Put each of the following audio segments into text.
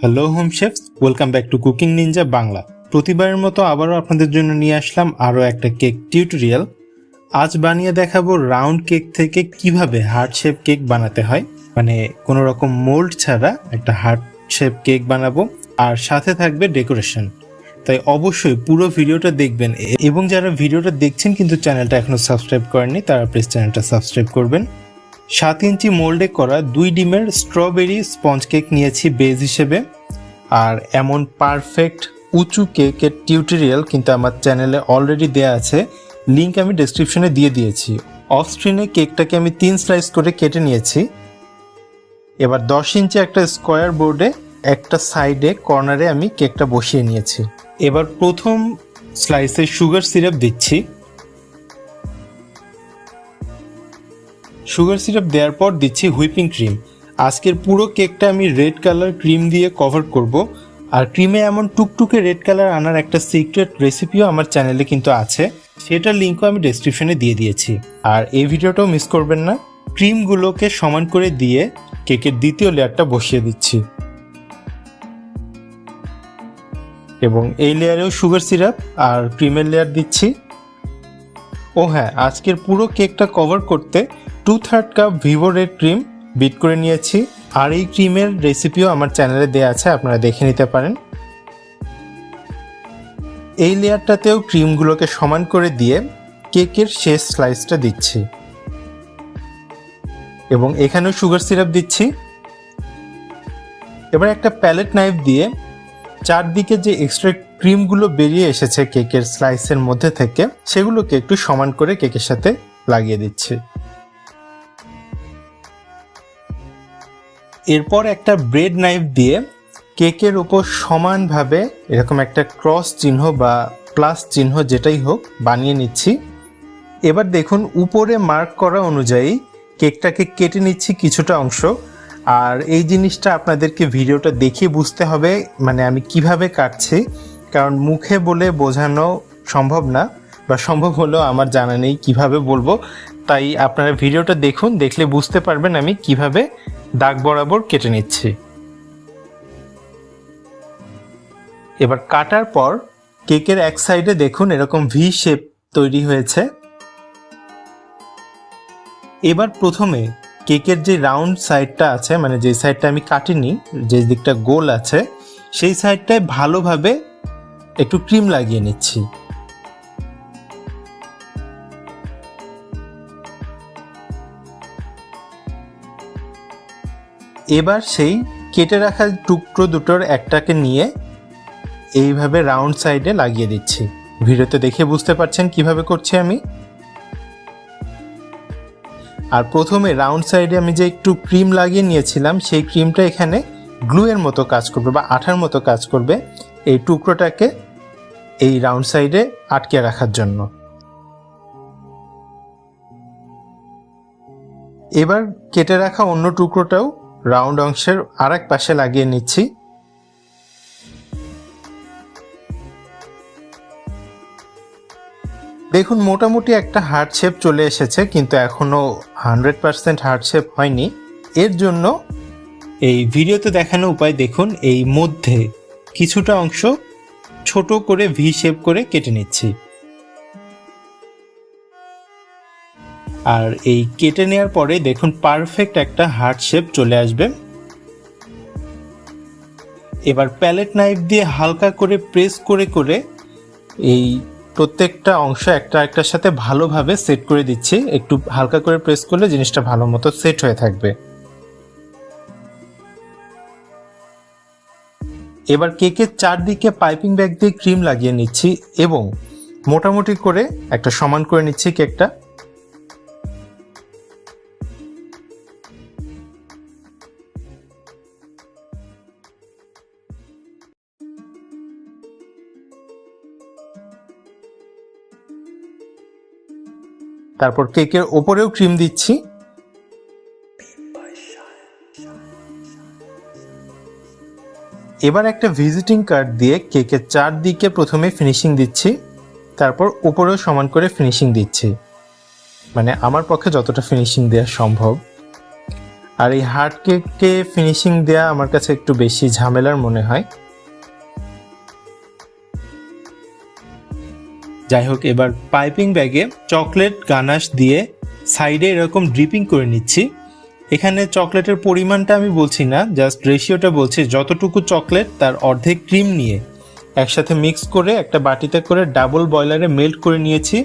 Hello home chefs, welcome back to cooking Ninja Bangla. প্রতিবারের মতো আবারও আপনাদের জন্য নিয়ে আসলাম আরও একটা কেক টিউটোরিয়াল। আজ বানিয়ে দেখাবো রাউন্ড কেক থেকে কিভাবে হার্ট শেপ কেক বানাতে হয়, মানে কোনো রকম মোল্ড ছাড়া একটা হার্ট শেপ কেক বানাবো, আর সাথে থাকবে ডেকোরেশন। তাই অবশ্যই পুরো ভিডিওটা দেখবেন, এবং যারা ভিডিওটা দেখছেন কিন্তু চ্যানেলটা এখনও সাবস্ক্রাইব করেননি তারা প্লিজ চ্যানেলটা সাবস্ক্রাইব করবেন। 7 ইঞ্চি মোল্ডে করা 2 ডিমের স্ট্রবেরি স্পঞ্জ কেক নিয়েছি বেজ হিসেবে। আর এমন পারফেক্ট উঁচু কেকের টিউটোরিয়াল কিন্তু আমার চ্যানেলে অলরেডি দেয়া আছে, লিঙ্ক আমি ডেসক্রিপশনে দিয়ে দিয়েছি। অফ স্ক্রিনে কেকটাকে আমি 3 স্লাইস করে কেটে নিয়েছি। এবার 10 ইঞ্চি একটা স্কোয়ার বোর্ডে একটা সাইডে কর্নারে আমি কেকটা বসিয়ে নিয়েছি। এবার প্রথম স্লাইসে সুগার সিরাপ দিচ্ছি। সুগার সিরাপ দেওয়ার পর দিচ্ছি হুইপিং ক্রিম। আজকের পুরো কেকটা আমি রেড কালার ক্রিম দিয়ে কভার করব। আর ক্রিমে এমন টুকটুকে রেড কালার আনার একটা সিক্রেট রেসিপিও আমার চ্যানেলে কিন্তু আছে, সেটার লিঙ্কও আমি ডেসক্রিপশনে দিয়ে দিয়েছি। আর এই ভিডিওটাও মিস করবেন না। ক্রিমগুলোকে সমান করে দিয়ে কেকের দ্বিতীয় লেয়ারটা বসিয়ে দিচ্ছি, এবং এই লেয়ারেও সুগার সিরাপ আর ক্রিমের লেয়ার দিচ্ছি। ও হ্যাঁ, আজকের পুরো কেকটা কভার করতে 2/3 cup Vivo red cream bit করে নিয়েছি। আর এই ক্রিমের রেসিপিও আমার চ্যানেলে দেওয়া আছে, আপনারা দেখে নিতে পারেন। এই লেয়ারটাতেও ক্রিমগুলোকে সমান করে দিয়ে কেকের শেষ স্লাইসটা দিচ্ছি, এবং এখানেও সুগার সিরাপ দিচ্ছি। এবার একটা প্যালেট নাইফ দিয়ে চারদিকে যে এক্সট্রা ক্রিমগুলো বেরিয়ে এসেছে কেকের স্লাইসের মধ্যে থেকে, সেগুলোকে একটু সমান করে কেকের সাথে লাগিয়ে দিচ্ছি। এরপর একটা ব্রেড নাইফ দিয়ে কেকের উপর সমানভাবে এরকম একটা ক্রস চিহ্ন বা প্লাস চিহ্ন যেটাই হোক বানিয়ে নিচ্ছি। এবার দেখুন, উপরে মার্ক করা অনুযায়ী কেকটাকে কেটে নিচ্ছি কিছুটা অংশ। আর এই জিনিসটা আপনাদেরকে ভিডিওটা দেখে বুঝতে হবে, মানে আমি কিভাবে কাটছি, কারণ মুখে বলে বোঝানো সম্ভব না, বা সম্ভব হলেও আমার জানা নেই কিভাবে বলবো। তাই আপনারা ভিডিওটা দেখুন, দেখলে বুঝতে পারবেন আমি কিভাবে দাগ বরাবর কেটে নিচ্ছি। এবার কাটার পর কেকের এক সাইডে দেখুন এরকম ভি শেপ তৈরি হয়েছে। এবার প্রথমে কেকের যে রাউন্ড সাইডটা আছে, মানে যে সাইডটা আমি কাটিনি, যে দিকটা গোল আছে, সেই সাইডটায় ভালোভাবে একটু ক্রিম লাগিয়ে নিচ্ছি। এবার সেই কেটে রাখা টুকরো দুটোর একটাকে নিয়ে এইভাবে রাউন্ড সাইডে লাগিয়ে দিচ্ছি। ভিডিওতে দেখে বুঝতে পারছেন কিভাবে করছি আমি। আর প্রথমে রাউন্ড সাইডে আমি যে একটু ক্রিম লাগিয়ে নিয়েছিলাম, সেই ক্রিমটা এখানে গ্লুয়ের মতো কাজ করবে বা আঠার মতো কাজ করবে এই টুকরোটাকে এই রাউন্ড সাইডে আটকে রাখার জন্য। এবার কেটে রাখা অন্য টুকরোটাও রাউন্ড অংশের আরেক পাশে লাগিয়ে নিচ্ছি। দেখুন, মোটামুটি একটা হার্ট শেপ চলে এসেছে, কিন্তু এখনো 100% হার্ট শেপ হয়নি। এর জন্য এই ভিডিওতে দেখানো উপায় দেখুন, এই মধ্যে কিছুটা অংশ ছোট করে ভি শেপ করে কেটে নিচ্ছি। আর এই কেটে নেওয়ার পরে দেখুন পারফেক্ট একটা হার্ট শেপ চলে আসবে। এবার প্যালেট নাইফ দিয়ে হালকা করে প্রেস করে করে এই প্রত্যেকটা অংশ একটা একটার সাথে ভালোভাবে সেট করে দিচ্ছি। একটু হালকা করে প্রেস করলে জিনিসটা ভালো মতো সেট হয়ে থাকবে। এবার কেকের চারদিকে পাইপিং ব্যাগ দিয়ে ক্রিম লাগিয়ে নিচ্ছি, এবং মোটামুটি করে একটা সমান করে নিচ্ছি কেকটা। তারপর কেকের ওপরেও ক্রিম দিচ্ছি। এবার একটা ভিজিটিং কার্ড দিয়ে কেকের চারদিকে প্রথমে ফিনিশিং দিচ্ছি, তারপর উপরেও সমান করে ফিনিশিং দিচ্ছি, মানে আমার পক্ষে যতটা ফিনিশিং দেওয়া সম্ভব। আর এই হার্ড কেককে ফিনিশিং দেয়া আমার কাছে একটু বেশি ঝামেলার মনে হয়। যাই হোক, এবার পাইপিং ব্যাগে চকলেট গানাশ দিয়ে সাইডে এরকম ড্রিপিং করে নিচ্ছি। এখানে চকলেটের পরিমাণটা আমি বলছি না, জাস্ট রেশিওটা বলছি। যতটুকু চকলেট তার অর্ধেক ক্রিম নিয়ে একসাথে মিক্স করে একটা বাটিতে করে ডাবল বয়লারে মেল্ট করে নিয়েছি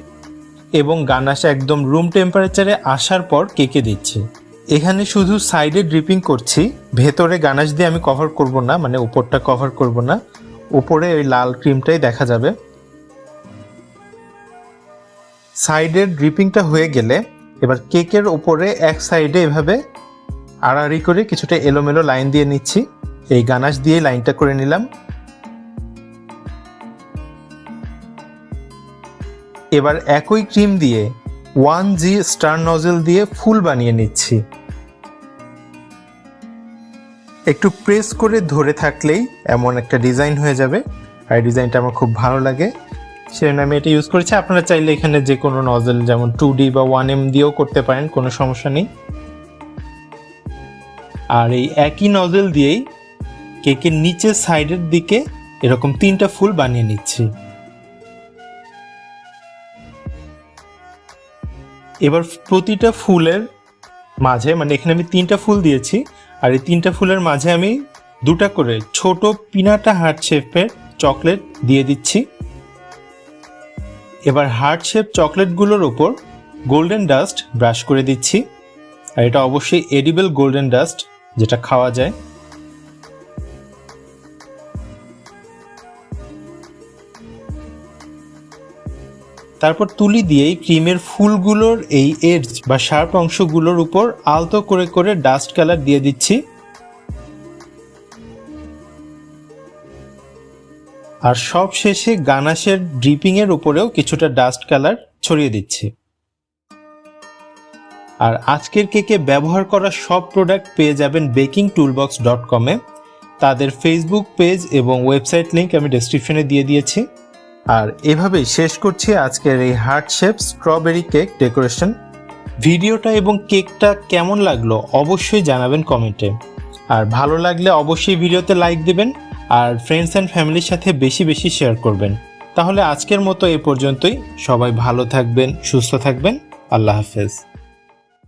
এবং গানাশ একদম রুম টেম্পারেচারে আসার পর কেকে দিচ্ছি। এখানে শুধু সাইডে ড্রিপিং করছি, ভেতরে গানাশ দিয়ে আমি কভার করব না, মানে উপরটা কভার করব না, উপরে ওই লাল ক্রিমটাই দেখা যাবে। সাইডের ড্রিপিংটা হয়ে গেলে এবার কেকের উপরে এক সাইডে এভাবে আড়াআড়ি করে কিছুটা এলোমেলো লাইন দিয়ে নিচ্ছি। এই গানাশ দিয়ে লাইনটা করে নিলাম। এবার একই ক্রিম দিয়ে 1G স্টার নজল দিয়ে ফুল বানিয়ে নিচ্ছি। একটু প্রেস করে ধরে থাকলেই এমন একটা ডিজাইন হয়ে যাবে, আর ডিজাইনটা আমার খুব ভালো লাগে, সেজন্য আমি এটা ইউজ করেছি। আপনারা চাইলে এখানে যে কোনো নজল যেমন 2D বা 1M দিয়েও করতে পারেন, কোনো সমস্যা নেই। আর এই একই নজল দিয়েই কেকের নিচের সাইডের দিকে এরকম 3টা ফুল বানিয়ে নিচ্ছি। এবার প্রতিটা ফুলের মাঝে, মানে এখানে আমি 3টা ফুল দিয়েছি, আর এই 3টা ফুলের মাঝে আমি 2টা করে ছোট পিনাটা হার্ট শেপের চকলেট দিয়ে দিচ্ছি। এবার হার্ট শেপ চকলেটগুলোর উপর গোল্ডেন ডাস্ট ব্রাশ করে দিচ্ছি, আর এটা অবশ্যই এডিবল গোল্ডেন ডাস্ট, যেটা খাওয়া যায়। তারপর তুলি দিয়েই ক্রিমের ফুলগুলোর এই এডজ বা শার্প অংশগুলোর উপর আলতো করে করে ডাস্ট কালার দিয়ে দিচ্ছি। আর সব শেষে গানাশের ড্রিপিং এর উপরেও কিছুটা ডাস্ট কালার ছড়িয়ে দিচ্ছি। আর আজকের কেকে ব্যবহার করা সব প্রোডাক্ট পেয়ে যাবেন bakingtoolbox.com-এ। তাদের ফেসবুক পেজ এবং ওয়েবসাইট লিংক আমি ডেসক্রিপশনে দিয়ে দিয়েছি। আর এভাবেই শেষ করছি আজকের এই heart shape strawberry cake decoration. ভিডিওটা এবং কেকটা কেমন লাগলো অবশ্যই জানাবেন কমেন্টে। আর ভালো লাগলে অবশ্যই ভিডিওতে লাইক দিবেন, আর ফ্রেন্ডস অ্যান্ড ফ্যামিলির সাথে বেশি বেশি শেয়ার করবেন। তাহলে আজকের মতো এ পর্যন্তই। সবাই ভালো থাকবেন, সুস্থ থাকবেন। আল্লাহ হাফেজ।